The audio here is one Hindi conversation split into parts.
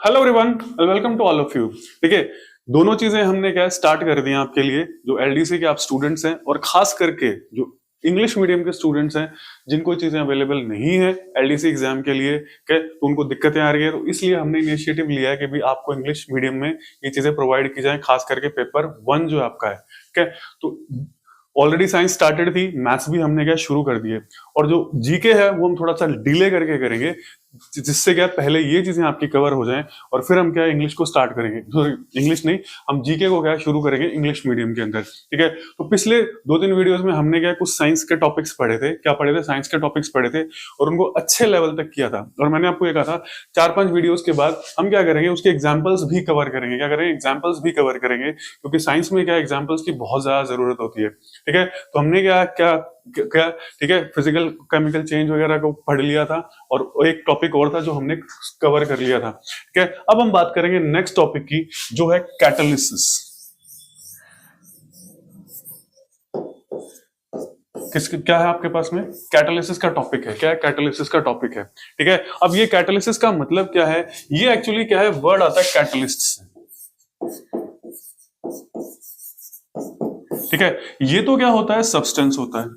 Hello everyone, welcome to all of you. ठीक है, दोनों चीजें हमने क्या स्टार्ट कर दी हैं आपके लिए, जो एलडीसी के आप स्टूडेंट्स हैं और खास करके जो इंग्लिश मीडियम के स्टूडेंट्स हैं जिनको चीजें अवेलेबल नहीं है एलडीसी एग्जाम के लिए, क्या तो उनको दिक्कतें आ रही है, तो इसलिए हमने इनिशिएटिव लिया है कि भी आपको इंग्लिश मीडियम में ये चीजें प्रोवाइड की जाए, खास करके पेपर 1 जो आपका है। क्या तो ऑलरेडी साइंस स्टार्टेड थी, मैथ्स भी हमने क्या शुरू कर दिए, और जो जीके है वो हम थोड़ा सा डिले करके करेंगे, जिससे क्या पहले ये चीजें आपकी कवर हो जाएं और फिर हम क्या इंग्लिश को स्टार्ट करेंगे। सॉरी, इंग्लिश नहीं, हम जीके को क्या शुरू करेंगे इंग्लिश मीडियम के अंदर। ठीक है, तो पिछले 2-3 वीडियोस में हमने क्या कुछ साइंस के टॉपिक्स पढ़े थे, क्या पढ़े थे, साइंस के टॉपिक्स पढ़े थे और उनको अच्छे लेवल तक किया था। और मैंने आपको ये कहा था 4-5 वीडियोस के बाद हम क्या करेंगे, उसके एग्जाम्पल्स भी कवर करेंगे। क्या करेंगे, एग्जाम्पल्स भी कवर करेंगे, क्योंकि साइंस में क्या एग्जाम्पल्स की बहुत ज्यादा जरूरत होती है। ठीक है, तो हमने क्या क्या क्या ठीक है, फिजिकल केमिकल चेंज वगैरह को पढ़ लिया था और एक टॉपिक और था जो हमने कवर कर लिया था। ठीक है, अब हम बात करेंगे नेक्स्ट टॉपिक की, जो है कैटालिसिस। क्या है आपके पास में, कैटालिसिस का टॉपिक है। क्या है, कैटालिसिस का टॉपिक है। ठीक है, अब ये कैटालिसिस का मतलब क्या है, ये एक्चुअली क्या है, वर्ड आता है कैटलिस्ट से। ठीक है, ये तो क्या होता है, सब्सटेंस होता है।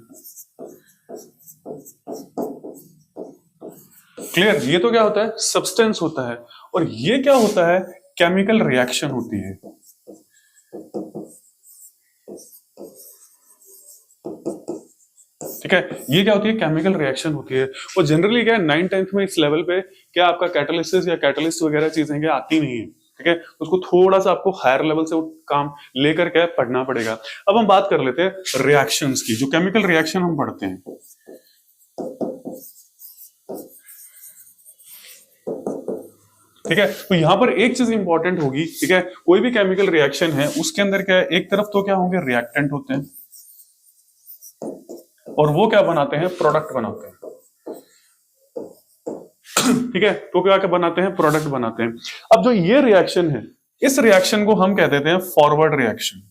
क्लियर, ये तो क्या होता है, सब्सटेंस होता है, और ये क्या होता है, केमिकल रिएक्शन होती है। ठीक है, ये क्या होती है, केमिकल रिएक्शन होती है। और जनरली क्या है, 9th-10th में इस लेवल पे क्या आपका कैटालिसिस या कैटलिस्ट वगैरह चीजें क्या आती नहीं है। ठीक है, उसको थोड़ा सा आपको हायर लेवल से काम लेकर क्या पढ़ना पड़ेगा। अब हम बात कर लेते हैं रिएक्शंस की, जो केमिकल रिएक्शन हम पढ़ते हैं। ठीक है, तो यहां पर एक चीज इंपॉर्टेंट होगी। ठीक है, कोई भी केमिकल रिएक्शन है उसके अंदर क्या है, एक तरफ तो क्या होंगे, रिएक्टेंट होते हैं और वो क्या बनाते हैं, प्रोडक्ट बनाते हैं। ठीक है, तो क्या क्या बनाते हैं, प्रोडक्ट बनाते हैं। अब जो ये रिएक्शन है, इस रिएक्शन को हम कह देते हैं फॉरवर्ड रिएक्शन।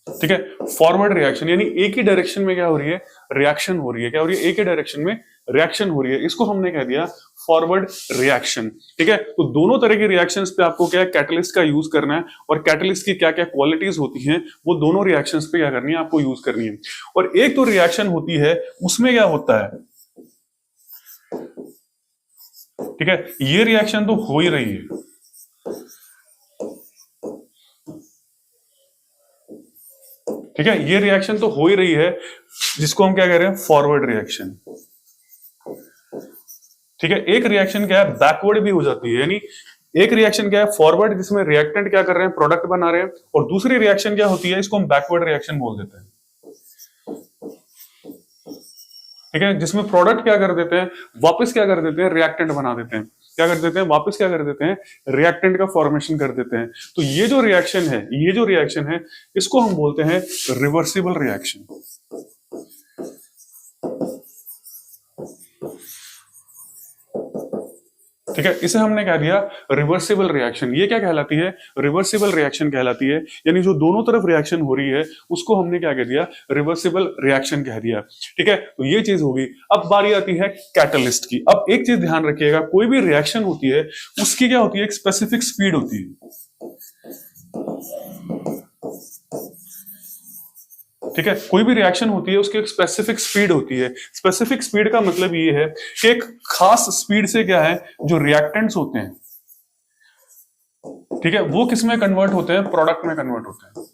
ठीक है, फॉरवर्ड रिएक्शन यानी एक ही डायरेक्शन में क्या हो रही है, रिएक्शन हो रही है। क्या हो रही है, एक ही डायरेक्शन में रिएक्शन हो रही है, इसको हमने कह दिया फॉरवर्ड रिएक्शन। ठीक है, तो दोनों तरह के रिएक्शंस पे आपको क्या है, कैटलिस्ट का यूज करना है, और कैटलिस्ट की क्या क्या क्वालिटीज होती हैं वो दोनों रिएक्शंस पे क्या करनी है, आपको यूज करनी है। और एक तो रिएक्शन होती है, उसमें क्या होता है, ठीक है, ये रिएक्शन तो हो ही रही है। ठीक है, ये रिएक्शन तो हो ही रही है, जिसको हम क्या कह रहे हैं, फॉरवर्ड रिएक्शन। ठीक है, एक रिएक्शन क्या है, बैकवर्ड भी हो जाती है, यानी एक रिएक्शन क्या है, फॉरवर्ड, जिसमें रिएक्टेंट क्या कर रहे हैं, प्रोडक्ट बना रहे हैं, और दूसरी रिएक्शन क्या होती है, इसको हम बैकवर्ड रिएक्शन बोल देते हैं। ठीक है, जिसमें प्रोडक्ट क्या कर देते हैं, वापस क्या कर देते हैं, रिएक्टेंट बना देते हैं। क्या कर देते हैं, वापस क्या कर देते हैं, रिएक्टेंट का फॉर्मेशन कर देते हैं। तो ये जो रिएक्शन है, इसको हम बोलते हैं रिवर्सिबल रिएक्शन। ठीक है, इसे हमने कह दिया रिवर्सिबल रिएक्शन। ये क्या कहलाती है, रिवर्सिबल रिएक्शन कहलाती है, यानी जो दोनों तरफ रिएक्शन हो रही है उसको हमने क्या कह दिया, रिवर्सिबल रिएक्शन कह दिया। ठीक है, तो ये चीज होगी। अब बारी आती है कैटलिस्ट की। अब एक चीज ध्यान रखिएगा, कोई भी रिएक्शन होती है उसकी क्या होती है, एक स्पेसिफिक स्पीड होती है। ठीक है, कोई भी रिएक्शन होती है उसकी एक स्पेसिफिक स्पीड होती है। स्पेसिफिक स्पीड का मतलब ये है कि एक खास स्पीड से क्या है, जो रिएक्टेंट्स होते हैं, ठीक है, वो किस में कन्वर्ट होते हैं, प्रोडक्ट में कन्वर्ट होते हैं।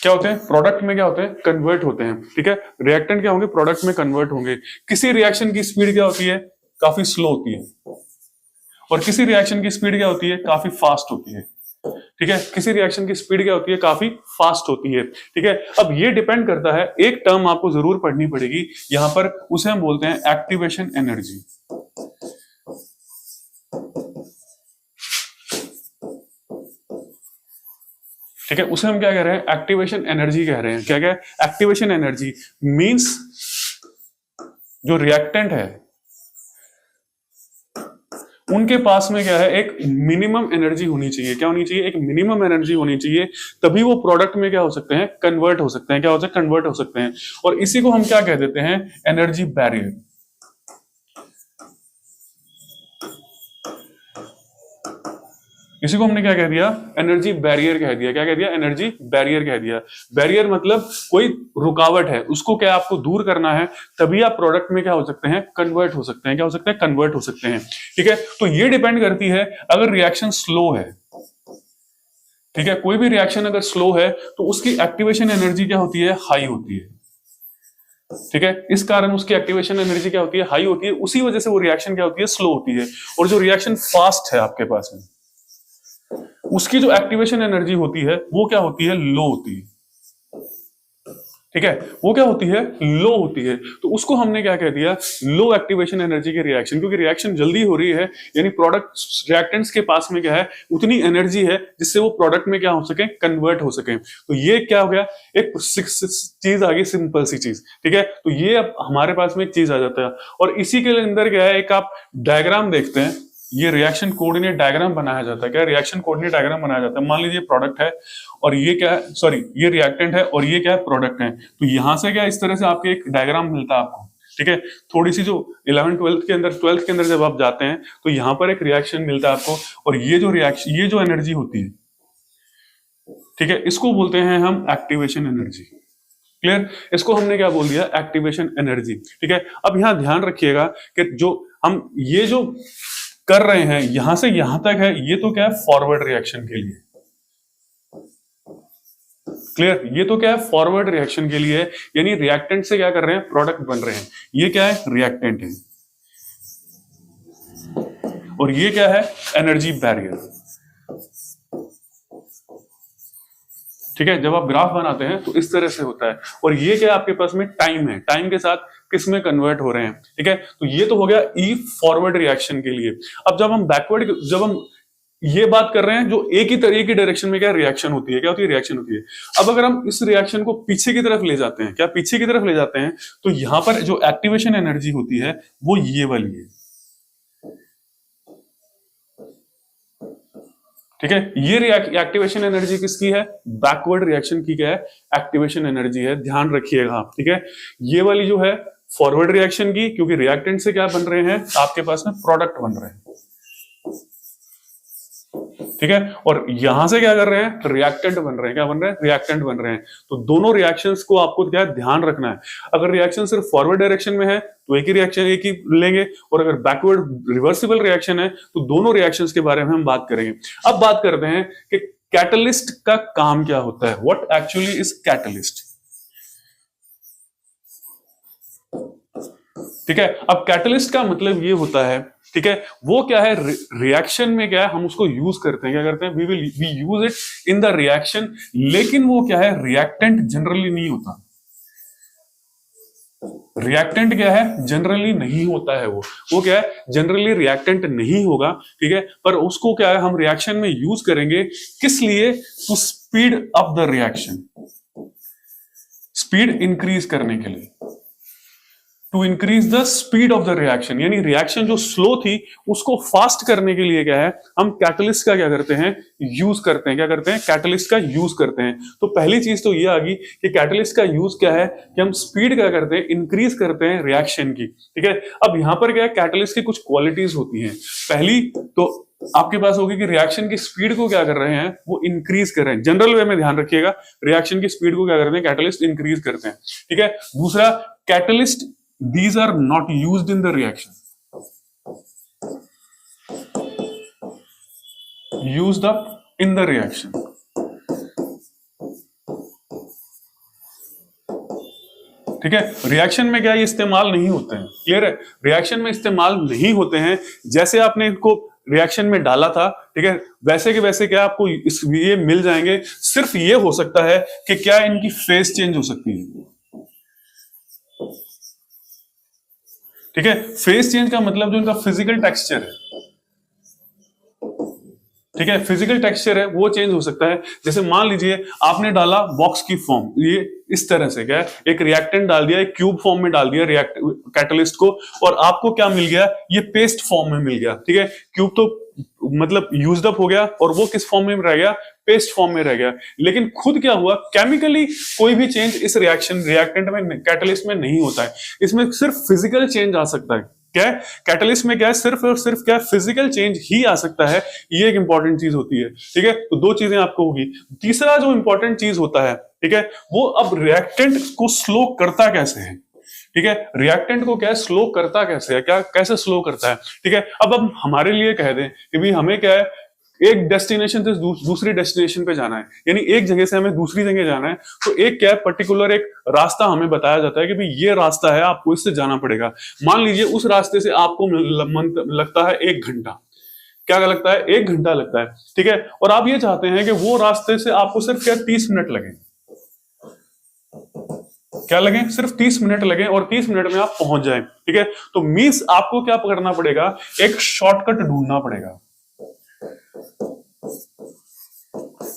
क्या होते हैं, प्रोडक्ट में क्या होते हैं, कन्वर्ट होते हैं। ठीक है, रिएक्टेंट क्या होंगे, प्रोडक्ट में कन्वर्ट होंगे। किसी रिएक्शन की स्पीड क्या होती है, काफी स्लो होती है, और किसी रिएक्शन की स्पीड क्या होती है, काफी फास्ट होती है। ठीक है, किसी रिएक्शन की स्पीड क्या होती है, काफी फास्ट होती है। ठीक है, अब ये डिपेंड करता है, एक टर्म आपको जरूर पढ़नी पड़ेगी यहां पर, उसे हम बोलते हैं एक्टिवेशन एनर्जी। ठीक है, उसे हम क्या कह रहे हैं, एक्टिवेशन एनर्जी कह रहे हैं। क्या क्या, एक्टिवेशन एनर्जी मींस जो रिएक्टेंट है उनके पास में क्या है, एक मिनिमम एनर्जी होनी चाहिए। क्या होनी चाहिए? एक मिनिमम एनर्जी होनी चाहिए, तभी वो प्रोडक्ट में क्या हो सकते हैं, कन्वर्ट हो सकते हैं। क्या हो सकते हैं? कन्वर्ट हो सकते हैं। और इसी को हम क्या कह देते हैं? Energy barrier. इसी को हमने क्या कह दिया? एनर्जी बैरियर कह दिया। क्या कह दिया? एनर्जी बैरियर कह दिया। बैरियर मतलब कोई रुकावट है, उसको क्या आपको दूर करना है, तभी आप प्रोडक्ट में क्या हो सकते हैं, कन्वर्ट हो सकते हैं। क्या हो सकते हैं? कन्वर्ट हो सकते हैं। ठीक है, तो ये डिपेंड करती है, अगर रिएक्शन स्लो है, ठीक है, कोई भी रिएक्शन अगर स्लो है तो उसकी एक्टिवेशन एनर्जी क्या होती है? हाई होती है। ठीक है, इस कारण उसकी एक्टिवेशन एनर्जी क्या होती है? हाई होती है। उसी वजह से वो रिएक्शन क्या होती है? स्लो होती है। और जो रिएक्शन फास्ट है आपके पास में, उसकी जो एक्टिवेशन एनर्जी होती है वो क्या होती है? लो होती है। ठीक है, वो क्या होती है? लो होती है। तो उसको हमने क्या कह दिया? लो एक्टिवेशन एनर्जी की रिएक्शन, क्योंकि रिएक्शन जल्दी हो रही है, यानी प्रोडक्ट रिएक्टेंट्स के पास में क्या है, उतनी एनर्जी है जिससे वो प्रोडक्ट में क्या हो सके, कन्वर्ट हो सके। तो ये क्या हो गया? एक चीज आ गई, सिंपल सी चीज। ठीक है, तो ये अब हमारे पास में एक चीज आ जाता है। और इसी के अंदर क्या है, एक आप डायग्राम देखते हैं, ये रिएक्शन कोऑर्डिनेट डायग्राम बनाया जाता है। क्या रिएक्शन कोऑर्डिनेट डायग्राम बनाया जाता है? मान लीजिए प्रोडक्ट है और ये क्या है, सॉरी ये रिएक्टेंट है और ये क्या है, प्रोडक्ट है। तो यहां से क्या इस तरह से आपके एक डायग्राम मिलता है आपको। ठीक है, थोड़ी सी जो 11 12 के अंदर, 12th के अंदर जब आप जाते हैं तो यहां पर एक रिएक्शन मिलता है आपको, और ये जो रिएक्शन, ये जो एनर्जी होती है, ठीक है, इसको बोलते हैं हम एक्टिवेशन एनर्जी। क्लियर? इसको हमने क्या बोल दिया? Activation energy. ठीक है, अब यहां ध्यान रखिएगा कि जो हम ये जो कर रहे हैं यहां से यहां तक है, ये तो क्या है, फॉरवर्ड रिएक्शन के लिए। क्लियर? ये तो क्या है, फॉरवर्ड रिएक्शन के लिए, यानी रिएक्टेंट से क्या कर रहे हैं, प्रोडक्ट बन रहे हैं। ये क्या है? रिएक्टेंट है। और ये क्या है? Energy barrier. ठीक है, जब आप ग्राफ बनाते हैं तो इस तरह से होता है। और ये क्या है, आपके पास में टाइम है, टाइम के साथ किस में कन्वर्ट हो रहे हैं। ठीक है, तो ये तो हो गया ई फॉरवर्ड रिएक्शन के लिए। अब जब हम बैकवर्ड, जब हम ये बात कर रहे हैं, जो एक ही तरह की डायरेक्शन में क्या रिएक्शन होती है, क्या होती है? रिएक्शन होती है। अब अगर हम इस रिएक्शन को पीछे की तरफ ले जाते हैं, क्या पीछे की तरफ ले जाते हैं, तो यहां पर जो एक्टिवेशन एनर्जी होती है वो ये वाली है। ठीक है, ये एक्टिवेशन एनर्जी किसकी है? बैकवर्ड रिएक्शन की क्या है? एक्टिवेशन एनर्जी है। ध्यान रखिएगा आप। ठीक है, ये वाली जो है फॉरवर्ड रिएक्शन की, क्योंकि रिएक्टेंट से क्या बन रहे हैं, आपके पास में प्रोडक्ट बन रहे हैं। ठीक है, और यहां से क्या कर रहे हैं, रिएक्टेंट बन रहे हैं। क्या बन रहे हैं? रिएक्टेंट बन रहे हैं। तो दोनों रिएक्शंस को आपको क्या ध्यान रखना है। अगर रिएक्शन सिर्फ फॉरवर्ड डायरेक्शन में है तो एक ही रिएक्शन, एक ही लेंगे, और अगर बैकवर्ड रिवर्सिबल रिएक्शन है तो दोनों रिएक्शंस के बारे में हम बात करेंगे। अब बात करते हैं कि कैटलिस्ट का काम क्या होता है। What actually is catalyst? ठीक है, अब कैटलिस्ट का मतलब ये होता है, ठीक है, वो क्या है, रिएक्शन में क्या है, हम उसको यूज करते हैं। क्या करते हैं? We use it in the reaction. लेकिन वो क्या है, रिएक्टेंट जनरली नहीं होता। रिएक्टेंट क्या है, जनरली नहीं होता है। वो क्या है, जनरली रिएक्टेंट नहीं होगा। ठीक है, पर उसको क्या है, हम रिएक्शन में यूज करेंगे। किस लिए? To speed up the reaction, speed increase करने के लिए, to increase the speed of the reaction. यानी रिएक्शन जो स्लो थी उसको फास्ट करने के लिए क्या है, हम कैटलिस्ट का क्या करते हैं, यूज करते हैं। क्या करते हैं? कैटलिस्ट का यूज करते हैं। तो पहली चीज तो ये आ गई कि कैटलिस्ट का यूज क्या है, कि हम स्पीड क्या करते हैं, इंक्रीज करते हैं रिएक्शन की। ठीक है, अब यहां पर क्या है, कैटलिस्ट की कुछ क्वालिटीज होती हैं। पहली तो आपके पास होगी कि रिएक्शन की स्पीड को क्या कर रहे हैं, वो इंक्रीज कर रहे हैं। जनरल वे में ध्यान रखिएगा, रिएक्शन की स्पीड को क्या करते हैं, कैटलिस्ट इंक्रीज करते हैं। ठीक है, दूसरा, catalyst these are not used in the reaction, used up in the reaction। ठीक है, रिएक्शन में क्या ये इस्तेमाल नहीं होते हैं। क्लियर है? रिएक्शन में इस्तेमाल नहीं होते हैं। जैसे आपने इनको रिएक्शन में डाला था, ठीक है, वैसे के वैसे क्या आपको ये मिल जाएंगे। सिर्फ ये हो सकता है कि क्या इनकी फेस चेंज हो सकती है। ठीक है, फेस चेंज का मतलब जो इनका फिजिकल टेक्सचर है, ठीक है, फिजिकल टेक्सचर है वो चेंज हो सकता है। जैसे मान लीजिए आपने डाला बॉक्स की फॉर्म, ये इस तरह से क्या है, एक रिएक्टेंट डाल दिया, एक क्यूब फॉर्म में डाल दिया रिएक्ट कैटलिस्ट को, और आपको क्या मिल गया, ये पेस्ट फॉर्म में मिल गया। ठीक है, क्यूब तो मतलब यूज्ड अप हो गया और वो किस फॉर्म में रह गया, पेस्ट फॉर्म में रह गया। लेकिन खुद क्या हुआ, केमिकली कोई भी चेंज इस रिएक्टेंट में, कैटलिस्ट में नहीं होता है। इसमें सिर्फ फिजिकल चेंज आ सकता है। क्या है, कैटलिस्ट में क्या है, सिर्फ और सिर्फ क्या, फिजिकल चेंज ही आ सकता है। ये एक इंपॉर्टेंट चीज होती है। ठीक है, तो दो चीजें आपको होगी। तीसरा जो इंपॉर्टेंट चीज होता है, ठीक है, वो अब रिएक्टेंट को स्लो करता कैसे है। ठीक है, रिएक्टेंट को क्या स्लो करता कैसे है, क्या कैसे स्लो करता है। ठीक है, अब हमारे लिए कह दें कि भाई हमें क्या है, एक डेस्टिनेशन से दूसरी डेस्टिनेशन पे जाना है, यानी एक जगह से हमें दूसरी जगह जाना है, तो एक क्या है, पर्टिकुलर एक रास्ता हमें बताया जाता है कि भाई ये रास्ता है, आपको इससे जाना पड़ेगा। मान लीजिए उस रास्ते से आपको लगता है 1 घंटा, क्या लगता है, 1 घंटा लगता है। ठीक है, और आप ये चाहते हैं कि वो रास्ते से आपको सिर्फ क्या 30 मिनट लगे, क्या लगे, सिर्फ 30 मिनट लगे और 30 मिनट में आप पहुंच जाएं। ठीक है, तो मींस आपको क्या करना पड़ेगा, एक शॉर्टकट ढूंढना पड़ेगा।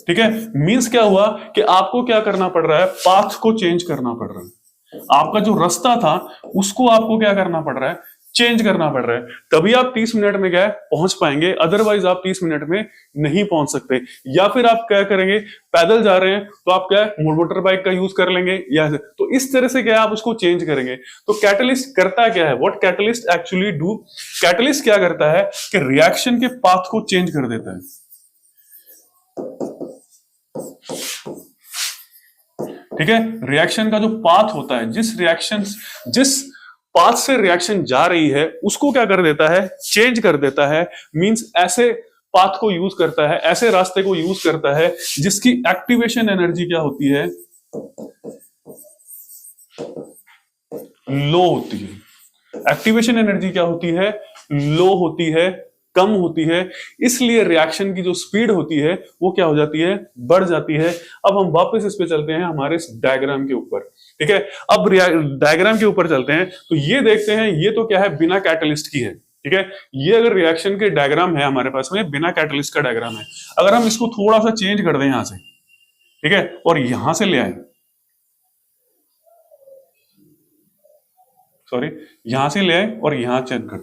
ठीक है, मींस क्या हुआ कि आपको क्या करना पड़ रहा है, पाथ को चेंज करना पड़ रहा है। आपका जो रास्ता था उसको आपको क्या करना पड़ रहा है, चेंज करना पड़ रहा है। तभी आप 30 मिनट में क्या पहुंच पाएंगे, अदरवाइज आप 30 मिनट में नहीं पहुंच सकते। या फिर आप क्या करेंगे, पैदल जा रहे हैं तो आप क्या मोटर बाइक का यूज कर लेंगे, या तो इस तरह से क्या आप उसको चेंज करेंगे। तो कैटलिस्ट करता क्या है, what catalyst actually do, catalyst क्या करता है कि रिएक्शन के पाथ को चेंज कर देता है। ठीक है, रिएक्शन का जो पाथ होता है, जिस पाथ से रिएक्शन जा रही है उसको क्या कर देता है, चेंज कर देता है। मींस ऐसे पाथ को यूज करता है, ऐसे रास्ते को यूज करता है जिसकी एक्टिवेशन एनर्जी क्या होती है, लो होती है। एक्टिवेशन एनर्जी क्या होती है, लो होती है, कम होती है। इसलिए रिएक्शन की जो स्पीड होती है वो क्या हो जाती है, बढ़ जाती है। अब हम वापस इस पे चलते हैं हमारे डायग्राम के ऊपर। ठीक है, अब डायग्राम के ऊपर चलते हैं तो ये देखते हैं, ये तो क्या है, बिना कैटलिस्ट की है। ठीक है, ये अगर रिएक्शन के डायग्राम है हमारे पास में, बिना कैटलिस्ट का डायग्राम है। अगर हम इसको थोड़ा सा चेंज कर दें यहां से, ठीक है, और यहां से ले आए, सॉरी, यहां से ले आए और यहां चेंज कर,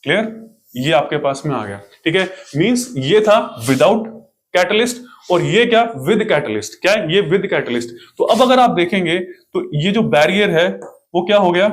क्लियर, ये आपके पास में आ गया। ठीक है, मींस ये था विदाउट कैटलिस्ट और ये क्या, विद कैटलिस्ट। क्या है, ये विद कैटलिस्ट। तो अब अगर आप देखेंगे तो ये जो बैरियर है वो क्या हो गया,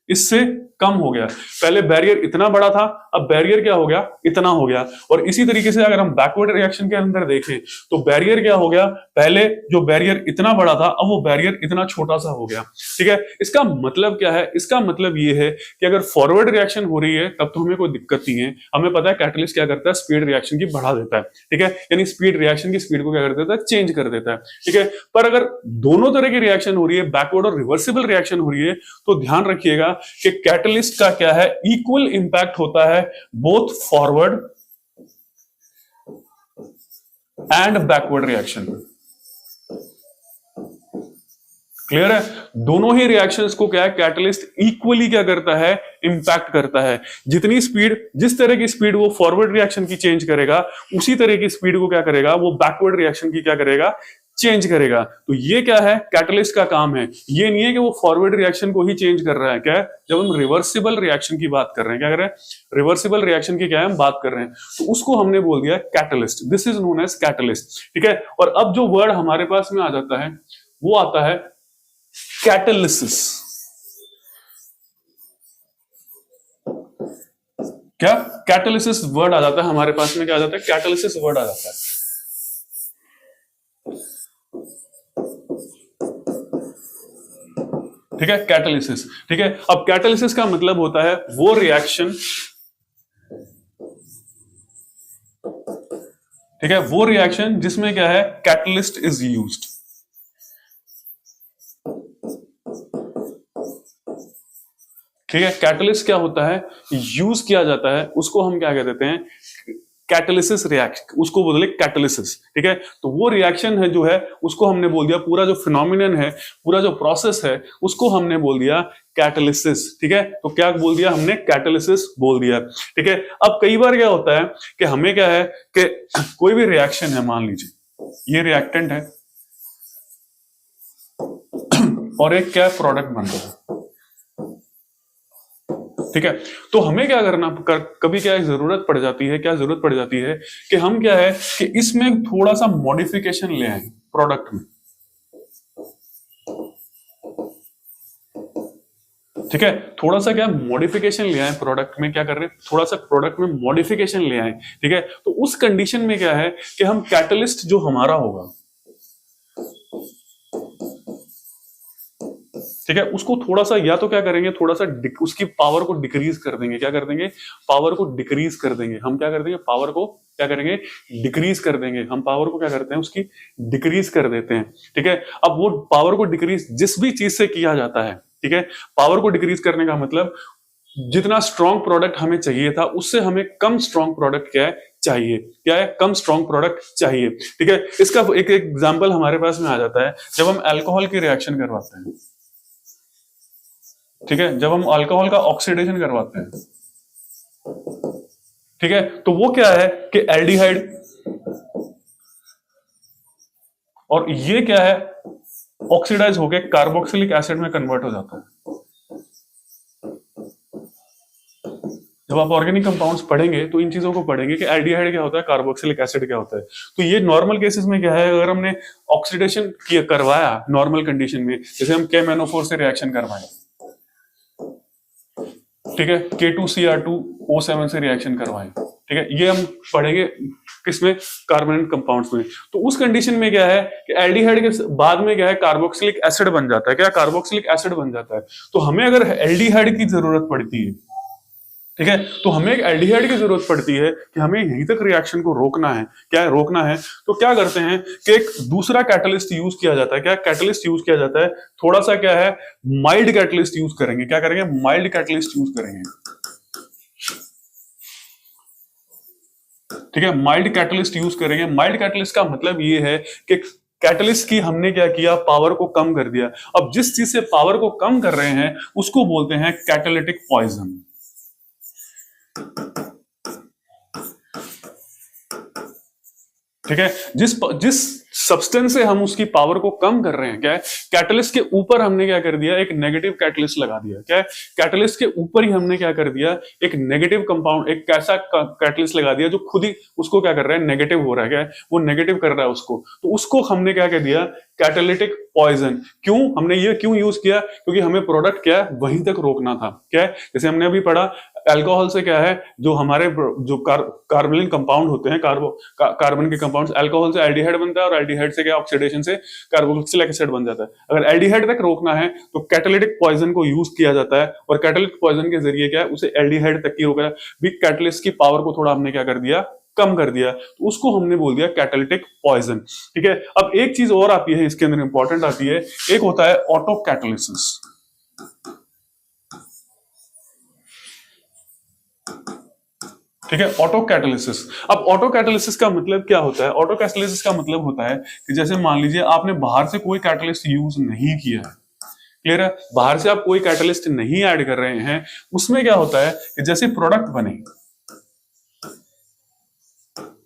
इससे कम हो गया। पहले बैरियर इतना बड़ा था, अब बैरियर क्या हो गया, इतना हो गया। और इसी तरीके से अगर हम बैकवर्ड रिएक्शन के अंदर देखें तो बैरियर क्या हो गया, पहले जो बैरियर इतना बड़ा था अब वो बैरियर इतना छोटा सा हो गया। ठीक है, इसका मतलब क्या है, इसका मतलब ये है कि अगर फॉरवर्ड रिएक्शन हो रही है तब तो हमें कोई दिक्कत नहीं है। हमें पता है कैटलिस्ट क्या करता है, स्पीड रिएक्शन की बढ़ा देता है। ठीक है, यानी स्पीड रिएक्शन की स्पीड को क्या कर देता है, चेंज कर देता है। ठीक है, पर अगर दोनों तरह की रिएक्शन हो रही है, बैकवर्ड और रिवर्सिबल रिएक्शन हो रही है, तो ध्यान रखिएगा कि कैटलिस्ट का क्या है, इक्वल इंपैक्ट होता है both forward and backward reaction. Clear है, दोनों ही रिएक्शंस को क्या है, कैटलिस्ट इक्वली क्या करता है, इंपैक्ट करता है। जितनी स्पीड, जिस तरह की स्पीड वो फॉरवर्ड रिएक्शन की चेंज करेगा, उसी तरह की स्पीड को क्या करेगा, वो बैकवर्ड रिएक्शन की क्या करेगा, चेंज करेगा। तो ये क्या है, कैटलिस्ट का काम है। ये नहीं है कि वो फॉरवर्ड रिएक्शन को ही चेंज कर रहा है। क्या है, जब हम रिवर्सिबल रिएक्शन की बात कर रहे हैं, क्या कर रहे हैं, रिवर्सिबल रिएक्शन की क्या है, हम बात कर रहे हैं, तो उसको हमने बोल दिया catalyst. This is known as catalyst. ठीक है, और अब जो वर्ड हमारे पास में आ जाता है वो आता है कैटालिसिस। क्या, कैटालिसिस वर्ड आ जाता है हमारे पास में, क्या आ जाता है, कैटालिसिस वर्ड आ जाता है। ठीक है, कैटालिसिस। ठीक है, अब कैटालिसिस का मतलब होता है वो रिएक्शन, ठीक है, वो रिएक्शन जिसमें क्या है, कैटलिस्ट इज यूज्ड। ठीक है, कैटलिस्ट क्या होता है, यूज किया जाता है, उसको हम क्या कह देते हैं, कैटालिसिस रिएक्शन, उसको बोले कैटालिसिस, ठीक है। तो वो रिएक्शन है जो है उसको हमने बोल दिया, पूरा जो फिनोमिनन है, पूरा जो प्रोसेस है उसको हमने बोल दिया कैटालिसिस, ठीक है। तो क्या बोल दिया हमने, कैटालिसिस बोल दिया, ठीक है। अब कई बार क्या होता है कि हमें क्या है कि कोई भी रिएक्शन है, मान लीजिए ये रिएक्टेंट है और एक क्या प्रोडक्ट बन रहा है, ठीक है। तो हमें क्या करना कभी क्या जरूरत पड़ जाती है, क्या जरूरत पड़ जाती है कि हम क्या है कि इसमें थोड़ा सा मॉडिफिकेशन ले आए प्रोडक्ट में, ठीक है। थोड़ा सा क्या मॉडिफिकेशन ले आए प्रोडक्ट में, क्या कर रहे हैं, थोड़ा सा प्रोडक्ट में मॉडिफिकेशन ले आए, ठीक है। तो उस कंडीशन में क्या है कि हम कैटलिस्ट जो हमारा होगा, ठीक है, उसको थोड़ा सा या तो क्या करेंगे, थोड़ा सा उसकी पावर को डिक्रीज कर देंगे, क्या कर देंगे, पावर को डिक्रीज कर देंगे। हम क्या कर देंगे, पावर को क्या करेंगे, डिक्रीज कर देंगे। हम पावर को क्या करते हैं, उसकी डिक्रीज कर देते हैं, ठीक है। अब वो पावर को डिक्रीज जिस भी चीज से किया जाता है, ठीक है, पावर को डिक्रीज करने का मतलब जितना स्ट्रॉन्ग प्रोडक्ट हमें चाहिए था उससे हमें कम स्ट्रॉन्ग प्रोडक्ट क्या है चाहिए, क्या है, कम स्ट्रॉन्ग प्रोडक्ट चाहिए, ठीक है। इसका एक एग्जांपल हमारे पास में आ जाता है जब हम अल्कोहल की रिएक्शन करवाते हैं, ठीक है, जब हम अल्कोहल का ऑक्सीडेशन करवाते हैं, ठीक है, तो वो क्या है कि एल्डिहाइड, और ये क्या है, ऑक्सीडाइज होके कार्बोक्सिलिक एसिड में कन्वर्ट हो जाता है। जब आप ऑर्गेनिक कंपाउंड्स पढ़ेंगे तो इन चीजों को पढ़ेंगे कि एल्डिहाइड क्या होता है, कार्बोक्सिलिक एसिड क्या होता है। तो ये नॉर्मल केसेस में क्या है, अगर हमने ऑक्सीडेशन किया करवाया नॉर्मल कंडीशन में, जैसे हम KMnO4 से रिएक्शन करवाएं, ठीक है, K2Cr2O7 से रिएक्शन करवाएं, ठीक है, ये हम पढ़ेंगे किसमें, कार्बोनेट कंपाउंड्स में। तो उस कंडीशन में क्या है कि एल्डिहाइड के बाद में क्या है, कार्बोक्सिलिक एसिड बन जाता है, क्या, कार्बोक्सिलिक एसिड बन जाता है। तो हमें अगर एल्डिहाइड की जरूरत पड़ती है, ठीक है, तो हमें एक एल्डिहाइड की जरूरत पड़ती है कि हमें यहीं तक रिएक्शन को रोकना है, क्या है, रोकना है। तो क्या करते हैं कि एक दूसरा कैटलिस्ट यूज किया जाता है, क्या कैटलिस्ट यूज किया जाता है, थोड़ा सा क्या है, माइल्ड कैटलिस्ट यूज करेंगे, क्या करेंगे, माइल्ड कैटलिस्ट यूज करेंगे, ठीक है, माइल्ड कैटलिस्ट यूज करेंगे। माइल्ड कैटलिस्ट का मतलब ये है कि कैटलिस्ट की हमने क्या किया, पावर को कम कर दिया। अब जिस चीज से पावर को कम कर रहे हैं उसको बोलते हैं कैटालिटिक पॉइजन, ठीक है। जिस सब्सटेंस से हम उसकी पावर को कम कर रहे हैं, क्या है, कैटलिस्ट के ऊपर हमने क्या कर दिया, एक नेगेटिव कैटलिस्ट लगा दिया, क्या है, कैटलिस्ट के ऊपर ही हमने क्या कर दिया, एक नेगेटिव कंपाउंड, एक कैसा कैटलिस्ट लगा दिया जो खुद ही उसको क्या कर रहा है, नेगेटिव हो रहा है, क्या है, वो नेगेटिव कर रहा है उसको। तो उसको हमने क्या कर दिया, कैटालिटिक पॉइजन। क्यों हमने ये क्यों यूज किया, क्योंकि हमें प्रोडक्ट क्या है वहीं तक रोकना था, क्या है, जैसे हमने अभी पढ़ा अल्कोहल से क्या है, जो हमारे जो कार्बोनिल कंपाउंड होते हैं, कार्बन के कंपाउंड्स, अल्कोहल से एल्डिहाइड बनता है और एल्डिहाइड से क्या, ऑक्सीडेशन से कार्बोक्सिलिक एसिड बन जाता है। अगर एल्डिहाइड तक रोकना है तो कैटालिटिक पॉइजन को यूज किया जाता है, और कैटालिटिक पॉइजन के जरिए क्या है, उसे एल्डिहाइड तक की रोका भी, कैटलिस्ट की पावर को थोड़ा हमने क्या कर दिया, कम कर दिया, तो उसको हमने बोल दिया कैटालिटिक पॉइजन, ठीक है। अब एक चीज और आती है इसके अंदर, इंपॉर्टेंट आती है, एक होता है ऑटो कैटालिसिस, ठीक है, ऑटो कैटालिसिस। अब ऑटो कैटालिसिस का मतलब क्या होता है, ऑटो कैटालिसिस का मतलब होता है कि जैसे मान लीजिए आपने बाहर से कोई कैटालिस्ट यूज नहीं किया है, क्लियर है, बाहर से आप कोई कैटालिस्ट नहीं ऐड कर रहे हैं, उसमें क्या होता है कि जैसे प्रोडक्ट बने,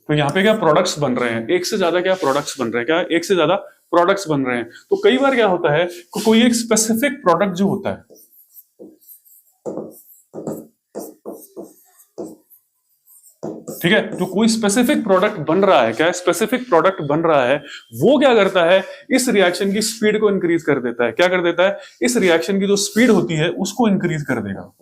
तो यहाँ पे क्या प्रोडक्ट्स बन रहे हैं, एक से ज्यादा क्या प्रोडक्ट्स बन रहे हैं, क्या एक से ज्यादा प्रोडक्ट्स बन रहे हैं। तो कई बार क्या होता है कि कोई एक स्पेसिफिक प्रोडक्ट जो होता है, ठीक है, जो कोई स्पेसिफिक प्रोडक्ट बन रहा है, क्या स्पेसिफिक प्रोडक्ट बन रहा है, वो क्या करता है, इस रिएक्शन की स्पीड को इंक्रीज कर देता है, क्या कर देता है, इस रिएक्शन की जो स्पीड होती है उसको इंक्रीज कर देगा,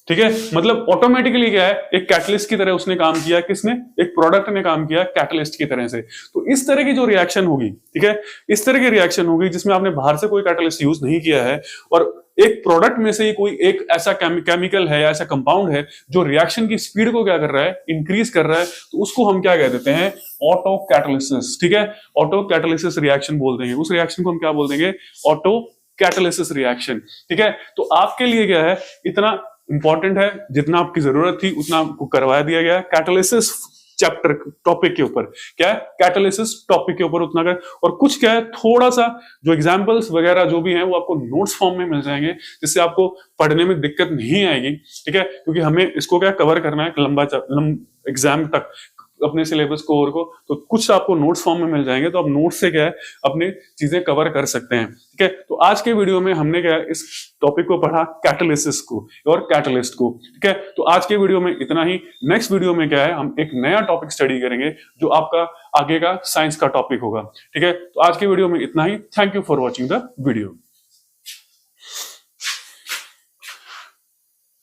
ठीक है। मतलब ऑटोमेटिकली क्या है, एक कैटलिस्ट की तरह उसने काम किया, किसने, एक प्रोडक्ट ने काम किया कैटलिस्ट की तरह से। तो इस तरह की जो रिएक्शन होगी, ठीक है, इस तरह की रिएक्शन होगी जिसमें आपने बाहर से कोई कैटलिस्ट यूज नहीं किया है, और एक प्रोडक्ट में से ही कोई एक ऐसा केमिकल है या ऐसा कंपाउंड है जो रिएक्शन की स्पीड को क्या कर रहा है, इंक्रीज कर रहा है, तो उसको हम क्या कह देते हैं, ऑटो कैटालिसिस, ठीक है, ऑटो कैटालिसिस रिएक्शन बोल देंगे। उस रिएक्शन को हम क्या बोल देंगे, ऑटो कैटालिसिस रिएक्शन, ठीक है। तो आपके लिए क्या है, इतना इंपॉर्टेंट है, जितना आपकी जरूरत थी उतना आपको करवा दिया गया। कैटालिसिस चैप्टर टॉपिक के ऊपर क्या है, कैटालिसिस टॉपिक के ऊपर उतना कर, और कुछ क्या है थोड़ा सा जो एग्जांपल्स वगैरह जो भी हैं वो आपको नोट्स फॉर्म में मिल जाएंगे, जिससे आपको पढ़ने में दिक्कत नहीं आएगी। ठीक है, क्योंकि हमें इसको क्या कवर करना है लंबा एग्जाम तक अपने सिलेबस को और को, तो कुछ आपको नोट्स फॉर्म में मिल जाएंगे, तो आप नोट्स से क्या है अपने चीजें कवर कर सकते हैं। ठीक है, तो आज के वीडियो में हमने क्या है इस टॉपिक को पढ़ा, कैटालिसिस को और कैटलिस्ट को। ठीक है, तो आज के वीडियो में इतना ही। नेक्स्ट वीडियो में क्या है हम एक नया टॉपिक स्टडी करेंगे जो आपका आगे का साइंस का टॉपिक होगा। ठीक है, तो आज के वीडियो में इतना ही। Thank you for watching the video.